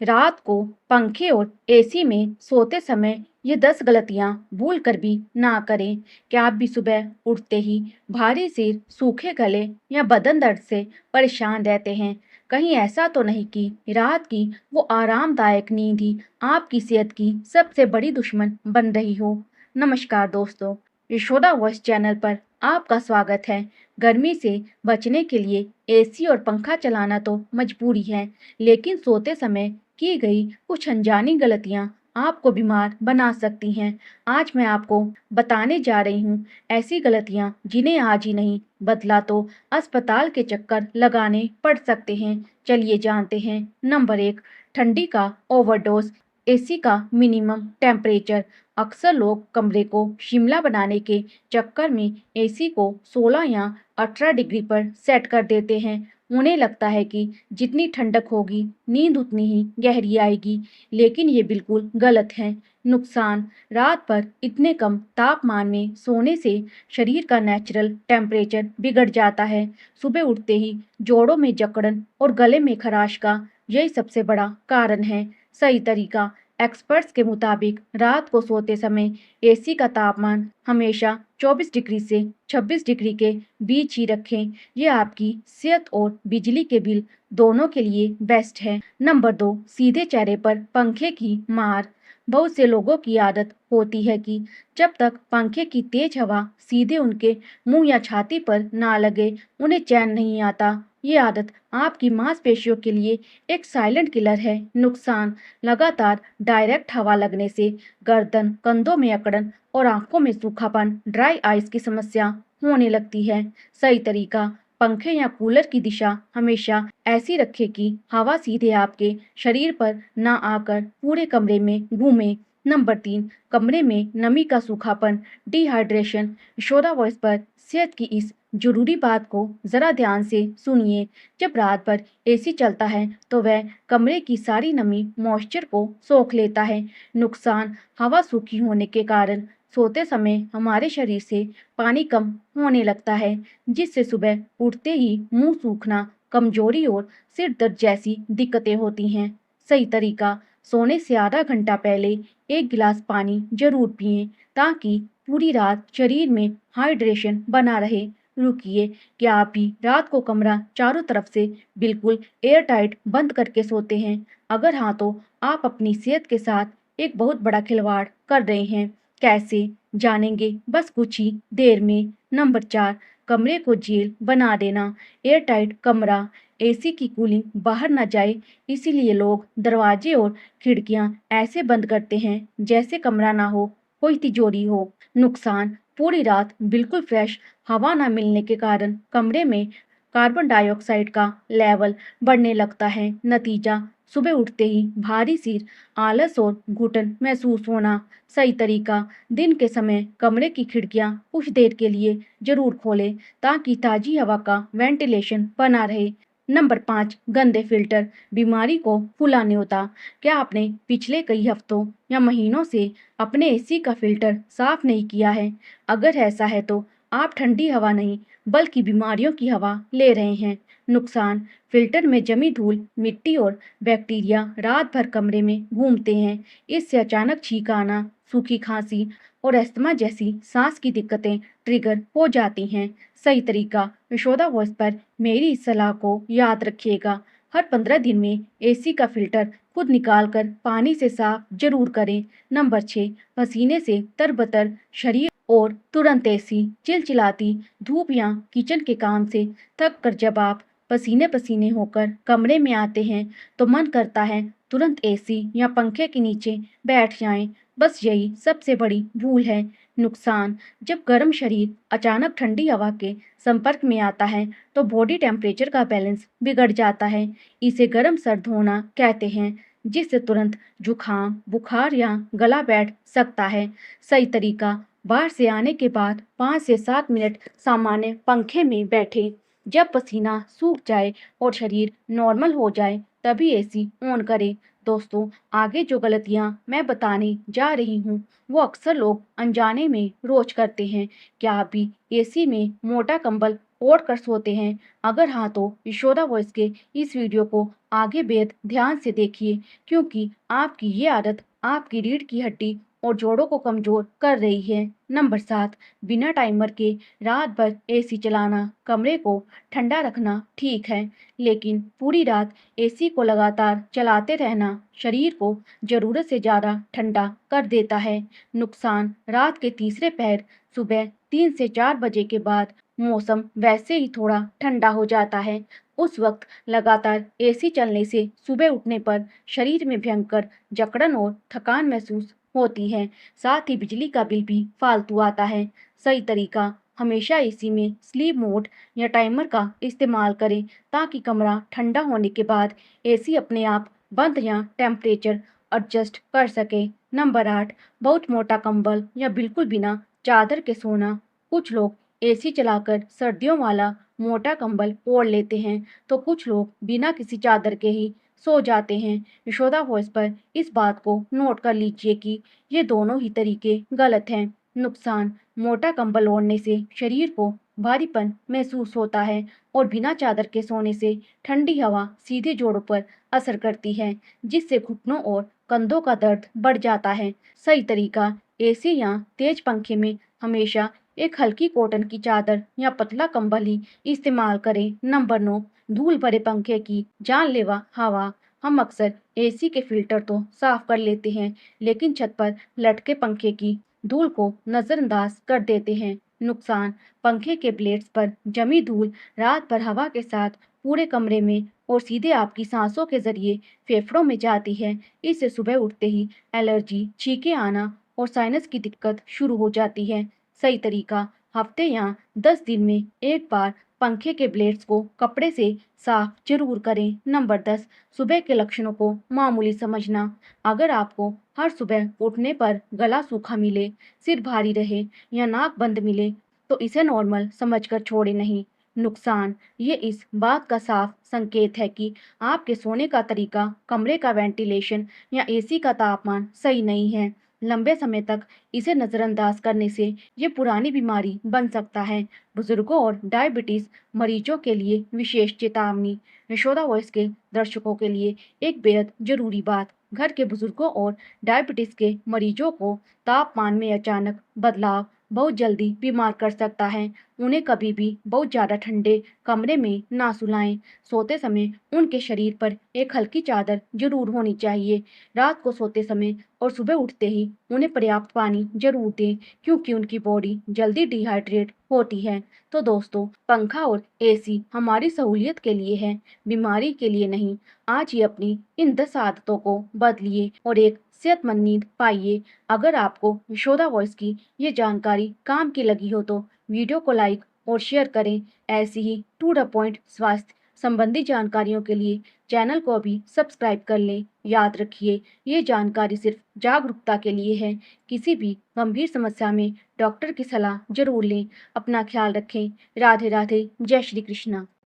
रात को पंखे और एसी में सोते समय ये 10 गलतियां भूल कर भी ना करें। क्या आप भी सुबह उठते ही भारी सिर, सूखे गले या बदन दर्द से परेशान रहते हैं? कहीं ऐसा तो नहीं कि रात की वो आरामदायक नींद ही आपकी सेहत की सबसे बड़ी दुश्मन बन रही हो? नमस्कार दोस्तों, यशोदा वॉइस चैनल पर आपका स्वागत है। गर्मी से बचने के लिए एसी और पंखा चलाना तो मजबूरी है, लेकिन सोते समय की गई कुछ अनजानी गलतियां आपको बीमार बना सकती हैं। आज मैं आपको बताने जा रही हूँ ऐसी गलतियां जिन्हें आज ही नहीं बदला तो अस्पताल के चक्कर लगाने पड़ सकते हैं। चलिए जानते हैं। नंबर 1, ठंडी का ओवरडोज। एसी का मिनिमम टेम्परेचर। अक्सर लोग कमरे को शिमला बनाने के चक्कर में एसी को 16 या 18 डिग्री पर सेट कर देते हैं। उन्हें लगता है कि जितनी ठंडक होगी नींद उतनी ही गहरी आएगी, लेकिन ये बिल्कुल गलत है। नुकसान: रात पर इतने कम तापमान में सोने से शरीर का नेचुरल टेम्परेचर बिगड़ जाता है। सुबह उठते ही जोड़ों में जकड़न और गले में खराश का यही सबसे बड़ा कारण है। सही तरीका: एक्सपर्ट्स के मुताबिक रात को सोते समय एसी का तापमान हमेशा 24 डिग्री से 26 डिग्री के बीच ही रखें। ये आपकी सेहत और बिजली के बिल दोनों के लिए बेस्ट है। नंबर 2, सीधे चेहरे पर पंखे की मार। बहुत से लोगों की आदत होती है कि जब तक पंखे की तेज हवा सीधे उनके मुंह या छाती पर ना लगे उन्हें चैन नहीं आता। ये आदत आपकी मांसपेशियों के लिए एक साइलेंट किलर है। नुकसान: लगातार डायरेक्ट हवा लगने से गर्दन, कंधों में अकड़न और आंखों में सूखापन, ड्राई आइज की समस्या होने लगती है। सही तरीका: पंखे या कूलर की दिशा हमेशा ऐसी रखें कि हवा सीधे आपके शरीर पर ना आकर पूरे कमरे में घूमे। नंबर 3, कमरे में नमी का सूखापन, डिहाइड्रेशन। यशोदा वॉइस पर सेहत की इस जरूरी बात को जरा ध्यान से सुनिए। जब रात भर एसी चलता है तो वह कमरे की सारी नमी मॉइस्चर को सोख लेता है। नुकसान: हवा सूखी होने के कारण सोते समय हमारे शरीर से पानी कम होने लगता है, जिससे सुबह उठते ही मुंह सूखना, कमजोरी और सिर दर्द जैसी दिक्कतें होती हैं। सही तरीका: सोने से आधा घंटा पहले एक गिलास पानी जरूर पिएं ताकि पूरी रात शरीर में हाइड्रेशन बना रहे। रुकिए, क्या आप भी रात को कमरा चारों तरफ से बिल्कुल एयर टाइट बंद करके सोते हैं? अगर हाँ तो आप अपनी सेहत के साथ एक बहुत बड़ा खिलवाड़ कर रहे हैं। कैसे? जानेंगे बस कुछ ही देर में। नंबर 4, कमरे को जेल बना देना। एयर टाइट कमरा, एसी की कूलिंग बाहर न जाए, इसीलिए लोग दरवाजे और खिड़कियां ऐसे बंद करते हैं जैसे कमरा ना हो, कोई तिजोरी हो। नुकसान: पूरी रात बिल्कुल फ्रेश हवा न मिलने के कारण कमरे में कार्बन डाइऑक्साइड का लेवल बढ़ने लगता है। नतीजा: सुबह उठते ही भारी सिर, आलस और घुटन महसूस होना। सही तरीका: दिन के समय कमरे की खिड़कियां कुछ देर के लिए जरूर खोलें ताकि ताजी हवा का वेंटिलेशन बना रहे। नंबर 5, गंदे फिल्टर बीमारी को फुलाने होता। क्या आपने पिछले कई हफ्तों या महीनों से अपने एसी का फिल्टर साफ नहीं किया है? अगर ऐसा है तो आप ठंडी हवा नहीं बल्कि बीमारियों की हवा ले रहे हैं। नुकसान: फिल्टर में जमी धूल, मिट्टी और बैक्टीरिया रात भर कमरे में घूमते हैं। इससे अचानक छींक आना, सूखी खांसी और अस्थमा जैसी सांस की दिक्कतें ट्रिगर हो जाती हैं। सही तरीका: यशोदा वॉइस पर मेरी इस सलाह को याद रखिएगा। हर 15 दिन में एसी का फिल्टर खुद निकाल कर पानी से साफ जरूर करें। नंबर 6, पसीने से तरबतर शरीर और तुरंत एसी। चिलचिलाती धूप या किचन के काम से थक कर जब आप पसीने पसीने होकर कमरे में आते हैं तो मन करता है तुरंत एसी या पंखे के नीचे बैठ जाएं। बस यही सबसे बड़ी भूल है। नुकसान: जब गर्म शरीर अचानक ठंडी हवा के संपर्क में आता है तो बॉडी टेम्परेचर का बैलेंस बिगड़ जाता है। इसे गर्म सर्द होना कहते हैं, जिससे तुरंत जुकाम, बुखार या गला बैठ सकता है। सही तरीका: बाहर से आने के बाद 5 से 7 मिनट सामान्य पंखे में बैठे। जब पसीना सूख जाए और शरीर नॉर्मल हो जाए तभी एसी ऑन करें। दोस्तों, आगे जो गलतियां मैं बताने जा रही हूँ वो अक्सर लोग अनजाने में रोज करते हैं। क्या आप भी एसी में मोटा कंबल ओढ़ कर सोते हैं? अगर हाँ तो यशोदा वॉइस के इस वीडियो को आगे बेहद ध्यान से देखिए, क्योंकि आपकी ये आदत आपकी रीढ़ की हड्डी और जोड़ों को कमजोर कर रही है। नंबर 7, बिना टाइमर के रात भर एसी चलाना। कमरे को ठंडा रखना ठीक है, लेकिन पूरी रात एसी को लगातार चलाते रहना शरीर को जरूरत से ज़्यादा ठंडा कर देता है। नुकसान: रात के तीसरे पहर, सुबह 3 से 4 बजे के बाद मौसम वैसे ही थोड़ा ठंडा हो जाता है। उस वक्त लगातार एसी चलने से सुबह उठने पर शरीर में भयंकर जकड़न और थकान महसूस होती है। साथ ही बिजली का बिल भी फालतू आता है। सही तरीका: हमेशा एसी में स्लीप मोड या टाइमर का इस्तेमाल करें, ताकि कमरा ठंडा होने के बाद एसी अपने आप बंद या टेम्परेचर एडजस्ट कर सके। नंबर 8, बहुत मोटा कंबल या बिल्कुल बिना चादर के सोना। कुछ लोग एसी चलाकर सर्दियों वाला मोटा कंबल ओढ़ लेते हैं, तो कुछ लोग बिना किसी चादर के ही सो जाते हैं। यशोदा वॉइस पर इस बात को नोट कर लीजिए कि ये दोनों ही तरीके गलत हैं। नुकसान: मोटा कंबल ओढ़ने से शरीर को भारीपन महसूस होता है और बिना चादर के सोने से ठंडी हवा सीधे जोड़ों पर असर करती है, जिससे घुटनों और कंधों का दर्द बढ़ जाता है। सही तरीका: एसी या तेज पंखे में हमेशा एक हल्की कॉटन की चादर या पतला कंबल ही इस्तेमाल करें। नंबर 9, धूल भरे पंखे की जानलेवा हवा। हम अक्सर एसी के फिल्टर तो साफ कर लेते हैं, लेकिन छत पर लटके पंखे की धूल को नजरअंदाज कर देते हैं। नुकसान: पंखे के ब्लेड्स पर जमी धूल रात भर हवा के साथ पूरे कमरे में और सीधे आपकी सांसों के जरिए फेफड़ों में जाती है। इससे सुबह उठते ही एलर्जी, छींकें आना और साइनस की दिक्कत शुरू हो जाती है। सही तरीका: हफ्ते या 10 दिन में एक बार पंखे के ब्लेड्स को कपड़े से साफ जरूर करें। नंबर 10, सुबह के लक्षणों को मामूली समझना। अगर आपको हर सुबह उठने पर गला सूखा मिले, सिर भारी रहे या नाक बंद मिले, तो इसे नॉर्मल समझकर छोड़े नहीं। नुकसान: ये इस बात का साफ संकेत है कि आपके सोने का तरीका, कमरे का वेंटिलेशन या एसी का तापमान सही नहीं है। लंबे समय तक इसे नज़रअंदाज करने से ये पुरानी बीमारी बन सकता है। बुजुर्गों और डायबिटीज मरीजों के लिए विशेष चेतावनी। यशोदा वॉइस के दर्शकों के लिए एक बेहद जरूरी बात: घर के बुजुर्गों और डायबिटीज के मरीजों को तापमान में अचानक बदलाव बहुत जल्दी बीमार कर सकता है। उन्हें कभी भी बहुत ज़्यादा ठंडे कमरे में ना सुलाएं। सोते समय उनके शरीर पर एक हल्की चादर जरूर होनी चाहिए। रात को सोते समय और सुबह उठते ही उन्हें पर्याप्त पानी जरूर दें, क्योंकि उनकी बॉडी जल्दी डिहाइड्रेट होती है। तो दोस्तों, पंखा और एसी हमारी सहूलियत के लिए है, बीमारी के लिए नहीं। आज ही अपनी इन 10 आदतों को बदलिए और एक सेहतमंद नींद पाइए। अगर आपको यशोदा वॉइस की ये जानकारी काम की लगी हो, तो वीडियो को लाइक और शेयर करें। ऐसी ही टू द पॉइंट स्वास्थ्य संबंधी जानकारियों के लिए चैनल को अभी सब्सक्राइब कर लें। याद रखिए, ये जानकारी सिर्फ जागरूकता के लिए है। किसी भी गंभीर समस्या में डॉक्टर की सलाह जरूर लें। अपना ख्याल रखें। राधे राधे। जय श्री कृष्णा।